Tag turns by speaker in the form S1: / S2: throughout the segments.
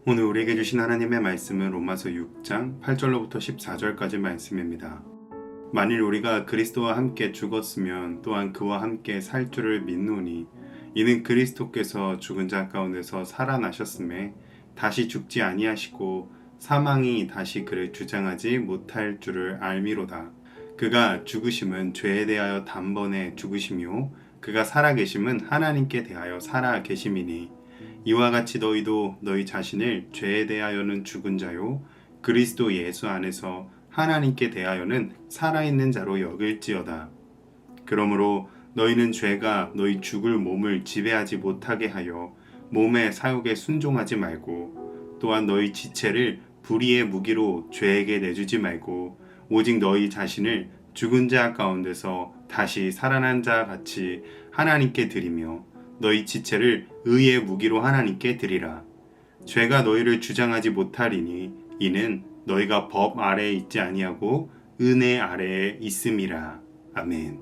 S1: 오늘 우리에게 주신 하나님의 말씀은 로마서 6장 8절로부터 14절까지 말씀입니다. 만일 우리가 그리스도와 함께 죽었으면 또한 그와 함께 살 줄을 믿노니 이는 그리스도께서 죽은 자 가운데서 살아나셨음에 다시 죽지 아니하시고 사망이 다시 그를 주장하지 못할 줄을 알미로다. 그가 죽으심은 죄에 대하여 단번에 죽으시며 그가 살아계심은 하나님께 대하여 살아계심이니 이와 같이 너희도 너희 자신을 죄에 대하여는 죽은 자요 그리스도 예수 안에서 하나님께 대하여는 살아있는 자로 여길지어다. 그러므로 너희는 죄가 너희 죽을 몸을 지배하지 못하게 하여 몸의 사욕에 순종하지 말고 또한 너희 지체를 불의의 무기로 죄에게 내주지 말고 오직 너희 자신을 죽은 자 가운데서 다시 살아난 자 같이 하나님께 드리며 너희 지체를 의의 무기로 하나님께 드리라. 죄가 너희를 주장하지 못하리니 이는 너희가 법 아래에 있지 아니하고 은혜 아래에 있음이라. 아멘.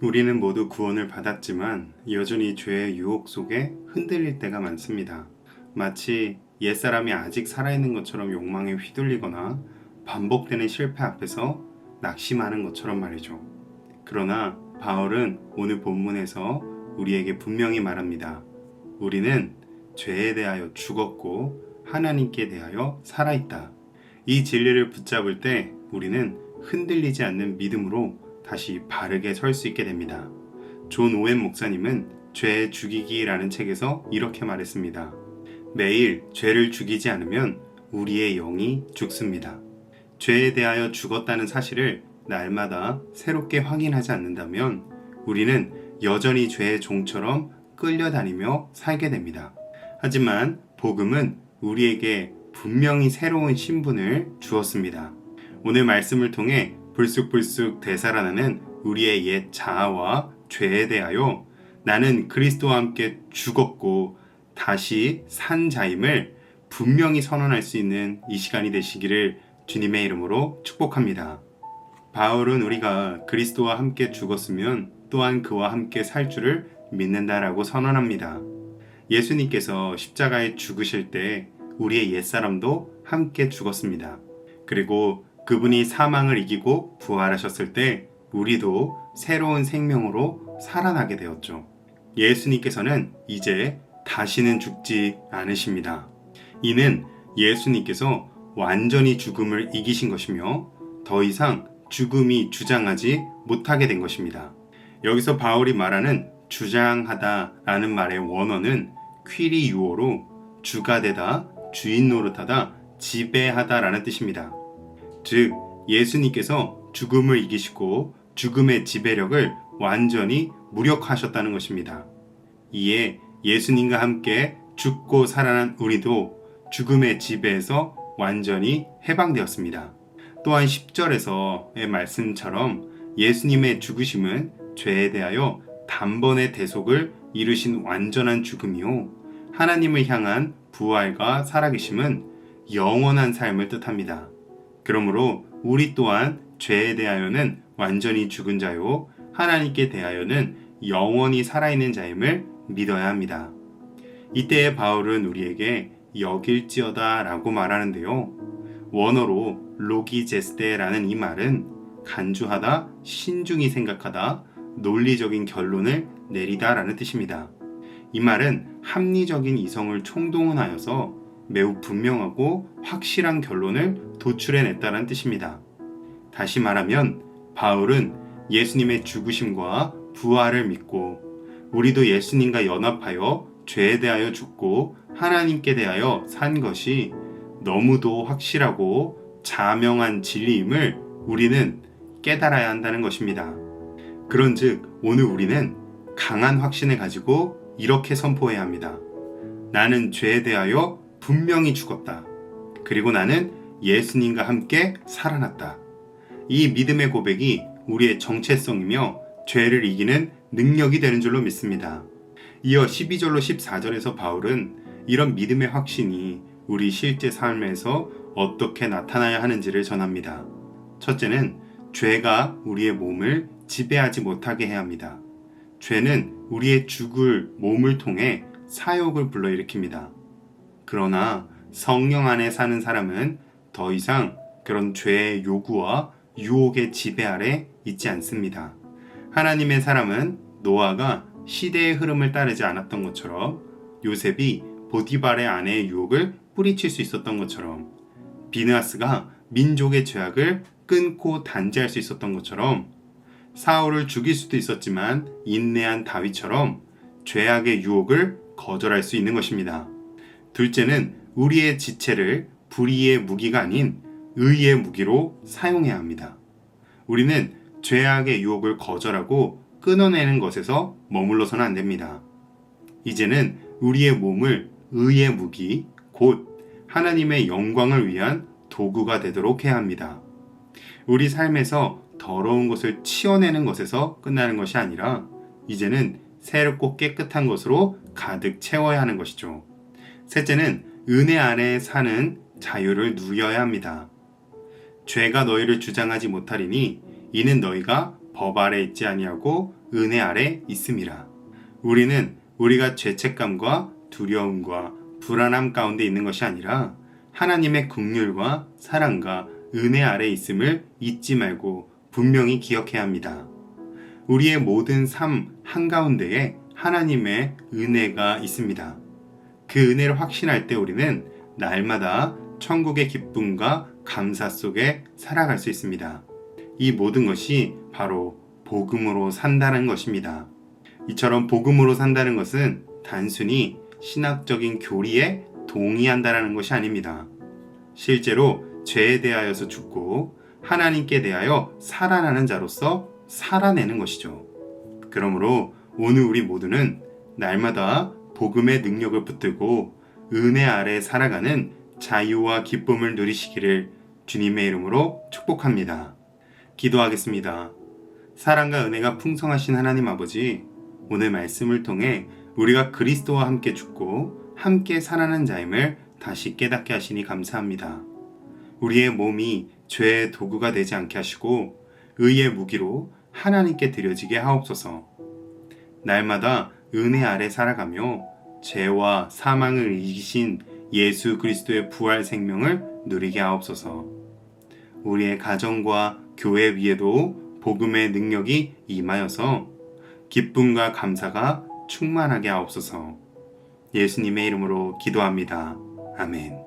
S1: 우리는 모두 구원을 받았지만 여전히 죄의 유혹 속에 흔들릴 때가 많습니다. 마치 옛사람이 아직 살아있는 것처럼 욕망에 휘둘리거나 반복되는 실패 앞에서 낙심하는 것처럼 말이죠. 그러나 바울은 오늘 본문에서 우리에게 분명히 말합니다. 우리는 죄에 대하여 죽었고 하나님께 대하여 살아있다. 이 진리를 붙잡을 때 우리는 흔들리지 않는 믿음으로 다시 바르게 설 수 있게 됩니다. 존 오웬 목사님은 죄 죽이기라는 책에서 이렇게 말했습니다. 매일 죄를 죽이지 않으면 우리의 영이 죽습니다. 죄에 대하여 죽었다는 사실을 날마다 새롭게 확인하지 않는다면 우리는 여전히 죄의 종처럼 끌려다니며 살게 됩니다. 하지만 복음은 우리에게 분명히 새로운 신분을 주었습니다. 오늘 말씀을 통해 불쑥불쑥 되살아나는 우리의 옛 자아와 죄에 대하여 나는 그리스도와 함께 죽었고 다시 산 자임을 분명히 선언할 수 있는 이 시간이 되시기를 주님의 이름으로 축복합니다. 바울은 우리가 그리스도와 함께 죽었으면 또한 그와 함께 살 줄을 믿는다라고 선언합니다. 예수님께서 십자가에 죽으실 때 우리의 옛사람도 함께 죽었습니다. 그리고 그분이 사망을 이기고 부활하셨을 때 우리도 새로운 생명으로 살아나게 되었죠. 예수님께서는 이제 다시는 죽지 않으십니다. 이는 예수님께서 완전히 죽음을 이기신 것이며 더 이상 죽음이 주장하지 못하게 된 것입니다. 여기서 바울이 말하는 주장하다라는 말의 원어는 퀴리 유어로 주가 되다, 주인 노릇하다, 지배하다라는 뜻입니다. 즉 예수님께서 죽음을 이기시고 죽음의 지배력을 완전히 무력화하셨다는 것입니다. 이에 예수님과 함께 죽고 살아난 우리도 죽음의 지배에서 완전히 해방되었습니다. 또한 10절에서의 말씀처럼 예수님의 죽으심은 죄에 대하여 단번에 대속을 이루신 완전한 죽음이요 하나님을 향한 부활과 살아계심은 영원한 삶을 뜻합니다. 그러므로 우리 또한 죄에 대하여는 완전히 죽은 자요 하나님께 대하여는 영원히 살아있는 자임을 믿어야 합니다. 이때의 바울은 우리에게 여길지어다 라고 말하는데요. 원어로 로기제스테라는 이 말은 간주하다, 신중히 생각하다, 논리적인 결론을 내리다 라는 뜻입니다. 이 말은 합리적인 이성을 총동원하여서 매우 분명하고 확실한 결론을 도출해냈다는 뜻입니다. 다시 말하면 바울은 예수님의 죽으심과 부활을 믿고 우리도 예수님과 연합하여 죄에 대하여 죽고 하나님께 대하여 산 것이 너무도 확실하고 자명한 진리임을 우리는 깨달아야 한다는 것입니다. 그런즉 오늘 우리는 강한 확신을 가지고 이렇게 선포해야 합니다. 나는 죄에 대하여 분명히 죽었다. 그리고 나는 예수님과 함께 살아났다. 이 믿음의 고백이 우리의 정체성이며 죄를 이기는 능력이 되는 줄로 믿습니다. 이어 12절로 14절에서 바울은 이런 믿음의 확신이 우리 실제 삶에서 어떻게 나타나야 하는지를 전합니다. 첫째는 죄가 우리의 몸을 지배하지 못하게 해야 합니다. 죄는 우리의 죽을 몸을 통해 사욕을 불러일으킵니다. 그러나 성령 안에 사는 사람은 더 이상 그런 죄의 요구와 유혹의 지배 아래 있지 않습니다. 하나님의 사람은 노아가 시대의 흐름을 따르지 않았던 것처럼, 요셉이 보디발의 아내의 유혹을 뿌리칠 수 있었던 것처럼, 비느하스가 민족의 죄악을 끊고 단죄할 수 있었던 것처럼, 사울을 죽일 수도 있었지만 인내한 다윗처럼 죄악의 유혹을 거절할 수 있는 것입니다. 둘째는 우리의 지체를 불의의 무기가 아닌 의의 무기로 사용해야 합니다. 우리는 죄악의 유혹을 거절하고 끊어내는 것에서 머물러서는 안 됩니다. 이제는 우리의 몸을 의의 무기, 곧 하나님의 영광을 위한 도구가 되도록 해야 합니다. 우리 삶에서 더러운 것을 치워내는 것에서 끝나는 것이 아니라 이제는 새롭고 깨끗한 것으로 가득 채워야 하는 것이죠. 셋째는 은혜 안에 사는 자유를 누려야 합니다. 죄가 너희를 주장하지 못하리니 이는 너희가 법 아래 있지 아니하고 은혜 아래 있음이라. 우리는 우리가 죄책감과 두려움과 불안함 가운데 있는 것이 아니라 하나님의 긍휼과 사랑과 은혜 아래 있음을 잊지 말고 분명히 기억해야 합니다. 우리의 모든 삶 한가운데에 하나님의 은혜가 있습니다. 그 은혜를 확신할 때 우리는 날마다 천국의 기쁨과 감사 속에 살아갈 수 있습니다. 이 모든 것이 바로 복음으로 산다는 것입니다. 이처럼 복음으로 산다는 것은 단순히 신학적인 교리에 동의한다는 것이 아닙니다. 실제로 죄에 대하여서 죽고 하나님께 대하여 살아나는 자로서 살아내는 것이죠. 그러므로 오늘 우리 모두는 날마다 복음의 능력을 붙들고 은혜 아래 살아가는 자유와 기쁨을 누리시기를 주님의 이름으로 축복합니다. 기도하겠습니다. 사랑과 은혜가 풍성하신 하나님 아버지, 오늘 말씀을 통해 우리가 그리스도와 함께 죽고 함께 살아나는 자임을 다시 깨닫게 하시니 감사합니다. 우리의 몸이 죄의 도구가 되지 않게 하시고 의의 무기로 하나님께 드려지게 하옵소서. 날마다 은혜 아래 살아가며 죄와 사망을 이기신 예수 그리스도의 부활 생명을 누리게 하옵소서. 우리의 가정과 교회 위에도 복음의 능력이 임하여서 기쁨과 감사가 충만하게 하옵소서. 예수님의 이름으로 기도합니다. 아멘.